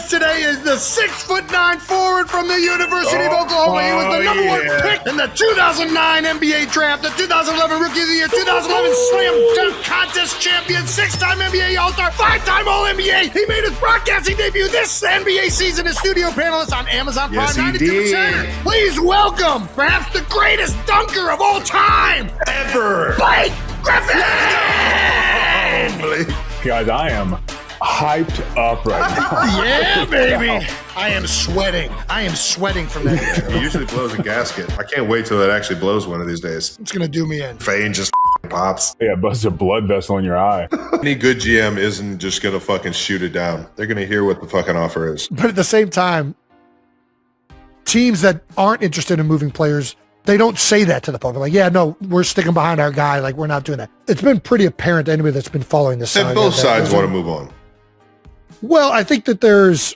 guest today is the 6'9" forward from the University of Oklahoma. He was the number one pick in the 2009 NBA draft, the 2011 Rookie of the Year, 2011 Slam Dunk Contest champion, 6-time NBA All-Star, 5-time All-NBA. He made his broadcasting debut this NBA season as studio panelist on Amazon Prime. Yes, he did. Please welcome perhaps the greatest dunker of all time Ever. Blake Griffin! Guys, I am hyped up right now. Yeah, baby. I am sweating. From that. He usually blows a gasket. I can't wait till it actually blows one of these days. It's going to do me in. Fane just pops. Yeah, busts a blood vessel in your eye. Any good GM isn't just going to fucking shoot it down. They're going to hear what the fucking offer is. But at the same time, teams that aren't interested in moving players, they don't say that to the public. Like, yeah, no, we're sticking behind our guy. Like, we're not doing that. It's been pretty apparent to anybody that's been following this. And both sides want to move on. Well, I think that there is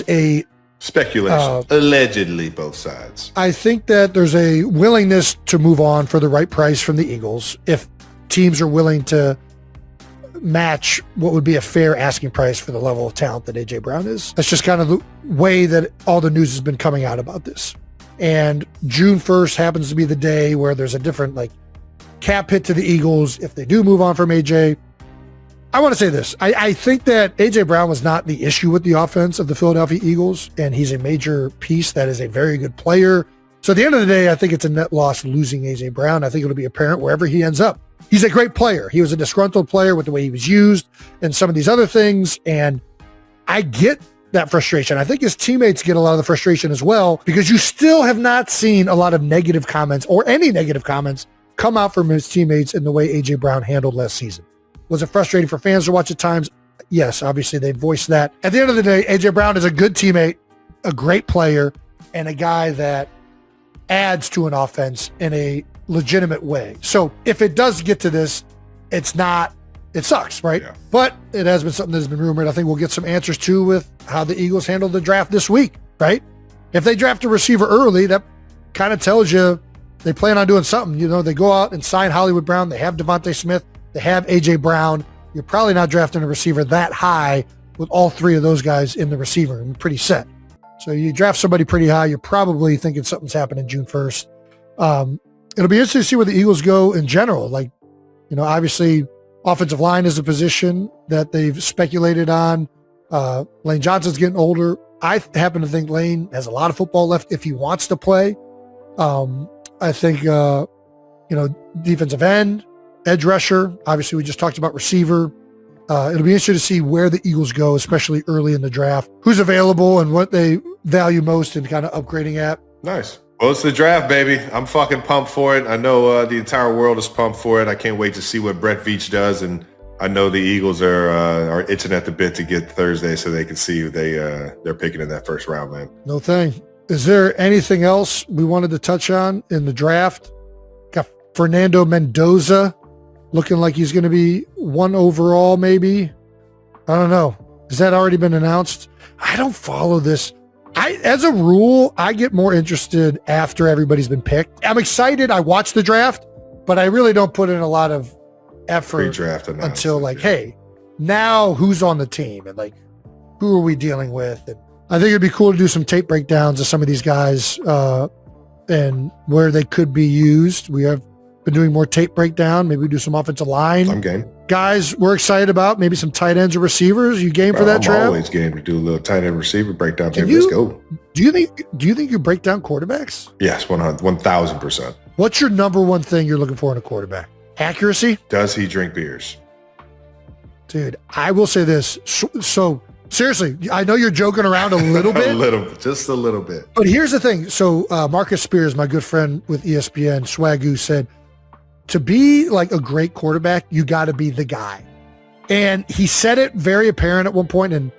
a speculation. Allegedly, both sides. I think that there's a willingness to move on for the right price from the Eagles if teams are willing to match what would be a fair asking price for the level of talent that A.J. Brown is. That's just kind of the way that all the news has been coming out about this. And June 1st happens to be the day where there's a different cap hit to the Eagles if they do move on from A.J. I want to say this. I think that A.J. Brown was not the issue with the offense of the Philadelphia Eagles, and he's a major piece that is a very good player. So at the end of the day, I think it's a net loss losing A.J. Brown. I think it'll be apparent wherever he ends up. He's a great player. He was a disgruntled player with the way he was used and some of these other things, and I get that frustration. I think his teammates get a lot of the frustration as well because you still have not seen a lot of negative comments or any negative comments come out from his teammates in the way A.J. Brown handled last season. Was it frustrating for fans to watch at times? Yes, obviously they voiced that. At the end of the day, A.J. Brown is a good teammate, a great player, and a guy that adds to an offense in a legitimate way. So if it does get to this, it sucks, right? Yeah. But it has been something that has been rumored. I think we'll get some answers too with how the Eagles handled the draft this week, right? If they draft a receiver early, that kind of tells you they plan on doing something. You know, they go out and sign Hollywood Brown. They have DeVonta Smith. They have A.J. Brown. You're probably not drafting a receiver that high with all three of those guys in the receiver and pretty set. So you draft somebody pretty high, you're probably thinking something's happening June 1st. It'll be interesting to see where the Eagles go in general. Obviously offensive line is a position that they've speculated on. Lane Johnson's getting older. I happen to think Lane has a lot of football left if he wants to play. I think, defensive end, edge rusher. Obviously, we just talked about receiver. It'll be interesting to see where the Eagles go, especially early in the draft, who's available and what they value most and kind of upgrading at. Nice. Well, it's the draft, baby. I'm fucking pumped for it. I know the entire world is pumped for it. I can't wait to see what Brett Veach does. And I know the Eagles are itching at the bit to get Thursday so they can see who they're picking in that first round, man. No thing. Is there anything else we wanted to touch on in the draft? Got Fernando Mendoza looking like he's going to be 1 overall, maybe. I don't know. Has that already been announced? I don't follow this. As a rule, I get more interested after everybody's been picked. I'm excited. I watch the draft, but I really don't put in a lot of effort pre-draft until hey, now who's on the team and who are we dealing with? And I think it'd be cool to do some tape breakdowns of some of these guys and where they could be used. We have been doing more tape breakdown. Maybe we do some offensive line. I'm game. Guys, we're excited about maybe some tight ends or receivers. You game for that, Trav? I'm always game to do a little tight end receiver breakdown. Let's go. Do you think you break down quarterbacks? Yes, 1,000%. What's your number one thing you're looking for in a quarterback? Accuracy? Does he drink beers? Dude, I will say this. So seriously, I know you're joking around a little bit. Just a little bit. But here's the thing. So Marcus Spears, my good friend with ESPN, Swagoo, said, to be a great quarterback, you got to be the guy. And he said it very apparent at one point, and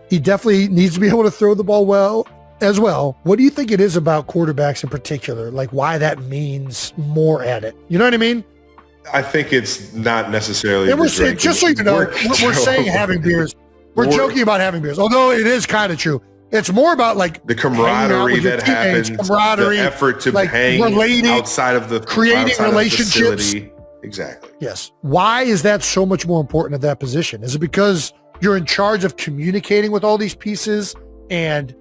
he definitely needs to be able to throw the ball well as well. What do you think it is about quarterbacks in particular? Why that means more at it? You know what I mean? I think it's not necessarily. And just so you know, we're saying having beers. We're joking about having beers, although it is kind of true. It's more about the camaraderie that happens, the effort to hang outside of the creating relationships. Exactly. Yes. Why is that so much more important at that position? Is it because you're in charge of communicating with all these pieces and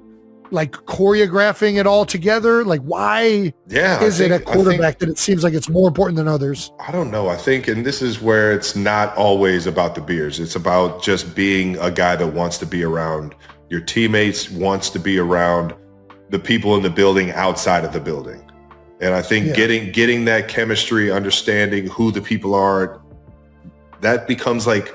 like choreographing it all together. Like, why is it a quarterback that it seems like it's more important than others? I don't know. I think, and this is where it's not always about the beers. It's about just being a guy that wants to be around your teammates, wants to be around the people in the building outside of the building. And I think getting that chemistry, understanding who the people are, that becomes like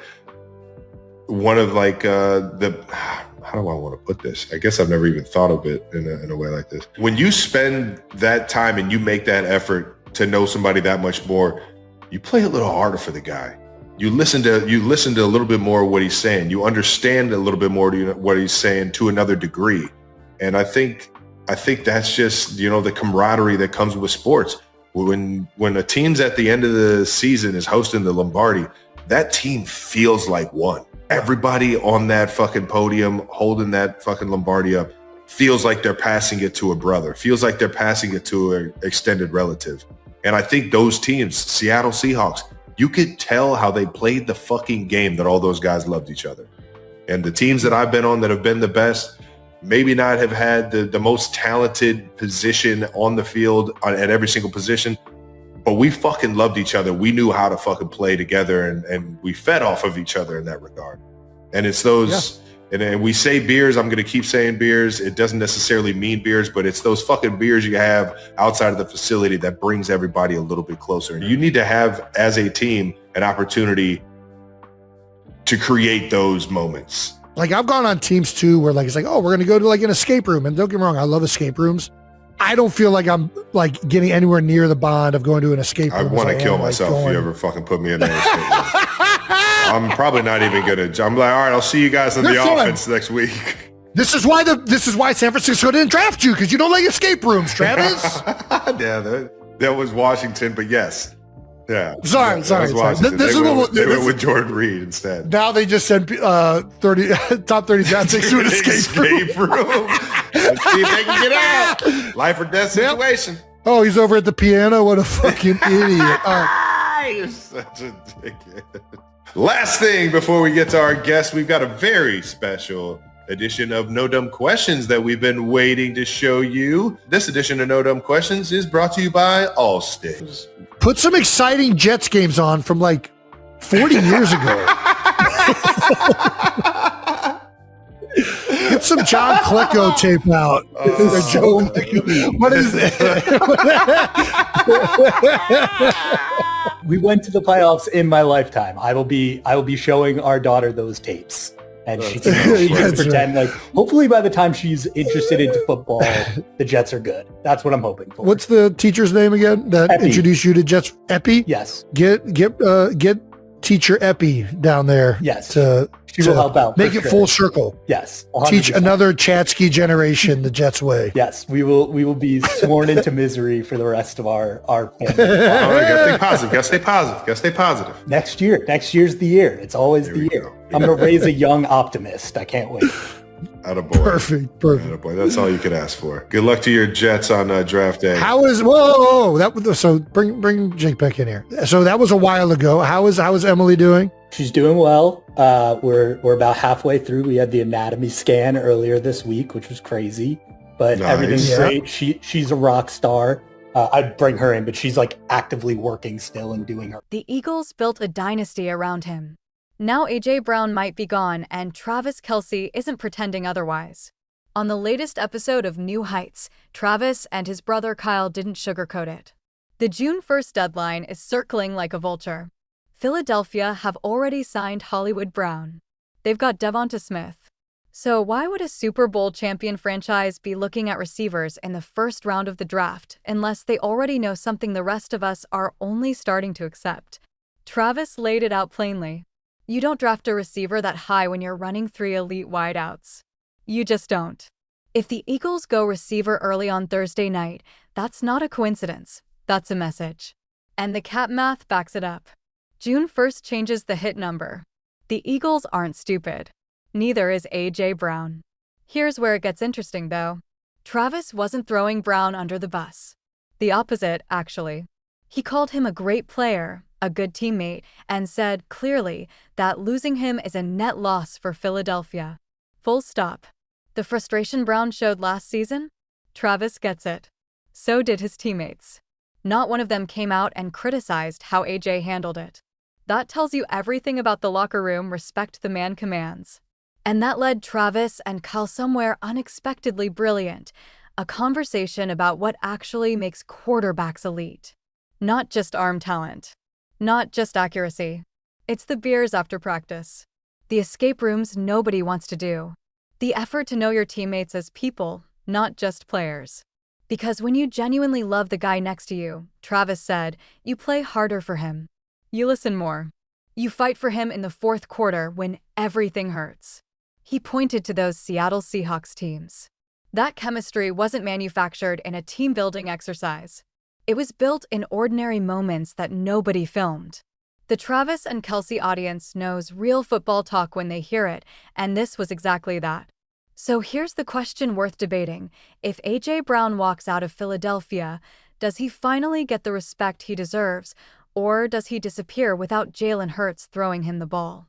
one of like how do I want to put this? I guess I've never even thought of it in a way like this. When you spend that time and you make that effort to know somebody that much more, you play a little harder for the guy. You listen to a little bit more of what he's saying. You understand a little bit more what he's saying to another degree. And I think that's just, the camaraderie that comes with sports. When a team's at the end of the season is hosting the Lombardi, that team feels like one. Everybody on that fucking podium holding that fucking Lombardi up feels like they're passing it to a brother, feels like they're passing it to an extended relative. And I think those teams, Seattle Seahawks, you could tell how they played the fucking game that all those guys loved each other. And the teams that I've been on that have been the best, maybe not have had the most talented position on the field at every single position, but we fucking loved each other. We knew how to fucking play together, and we fed off of each other in that regard. And it's those, and we say beers, I'm going to keep saying beers. It doesn't necessarily mean beers, but it's those fucking beers you have outside of the facility that brings everybody a little bit closer. And you need to have, as a team, an opportunity to create those moments. Like, I've gone on teams too where like it's like, oh, we're going to go to like an escape room. And don't get me wrong, I love escape rooms. I don't feel like I'm like getting anywhere near the bond of going to an escape room. I want to kill myself if you ever fucking put me in an escape room. I'm probably not even going to. I'm like, all right, I'll see you guys in the offense next week. This is why San Francisco didn't draft you, because you don't like escape rooms, Travis. Yeah, that was Washington, but yes. Yeah. Sorry. They went with Jordan Reed instead. Now they just send 30 top 30 draft picks to an escape room. Let's see if they can get out. Life or death situation. Oh, he's over at the piano. What a fucking idiot. You're such a dickhead. Last thing before we get to our guest, we've got a very special edition of No Dumb Questions that we've been waiting to show you. This edition of No Dumb Questions is brought to you by Allstate. Put some exciting Jets games on from like 40 years ago. Get some John Klecko tape out. What is it? We went to the playoffs in my lifetime. I will be showing our daughter those tapes. And she can pretend like, hopefully by the time she's interested into football, the Jets are good. That's what I'm hoping for. What's the teacher's name again that Epi. Introduced you to Jets? Epi? Yes. Get teacher Epi down there. Yes. She will help out. Make it full circle. Yes. 100%. Teach another Chatsky generation the Jets way. Yes. We will be sworn into misery for the rest of our family. Gotta stay positive. Next year's the year. It's always the year. I'm going to raise a young optimist. I can't wait. Attaboy. Perfect. Attaboy. That's all you could ask for. Good luck to your Jets on draft day. So bring Jake back in here. So that was a while ago. How is Emily doing? She's doing well. We're about halfway through. We had the anatomy scan earlier this week, which was crazy, but everything's great. She's a rock star. I'd bring her in, but she's like actively working still and doing her. The Eagles built a dynasty around him. Now A.J. Brown might be gone, and Travis Kelce isn't pretending otherwise. On the latest episode of New Heights, Travis and his brother Kyle didn't sugarcoat it. The June 1st deadline is circling like a vulture. Philadelphia have already signed Hollywood Brown. They've got DeVonta Smith. So why would a Super Bowl champion franchise be looking at receivers in the first round of the draft unless they already know something the rest of us are only starting to accept? Travis laid it out plainly. You don't draft a receiver that high when you're running 3 elite wideouts. You just don't. If the Eagles go receiver early on Thursday night, that's not a coincidence. That's a message. And the cap math backs it up. June 1st changes the hit number. The Eagles aren't stupid. Neither is A.J. Brown. Here's where it gets interesting, though. Travis wasn't throwing Brown under the bus. The opposite, actually. He called him a great player, a good teammate, and said clearly that losing him is a net loss for Philadelphia. Full stop. The frustration Brown showed last season? Travis gets it. So did his teammates. Not one of them came out and criticized how AJ handled it. That tells you everything about the locker room respect the man commands. And that led Travis and Cal somewhere unexpectedly brilliant, a conversation about what actually makes quarterbacks elite. Not just arm talent. Not just accuracy. It's the beers after practice. The escape rooms nobody wants to do. The effort to know your teammates as people, not just players. Because when you genuinely love the guy next to you, Travis said, you play harder for him. You listen more. You fight for him in the fourth quarter when everything hurts. He pointed to those Seattle Seahawks teams. That chemistry wasn't manufactured in a team-building exercise. It was built in ordinary moments that nobody filmed. The Travis and Kelce audience knows real football talk when they hear it, and this was exactly that. So here's the question worth debating. If A.J. Brown walks out of Philadelphia, does he finally get the respect he deserves, or does he disappear without Jalen Hurts throwing him the ball?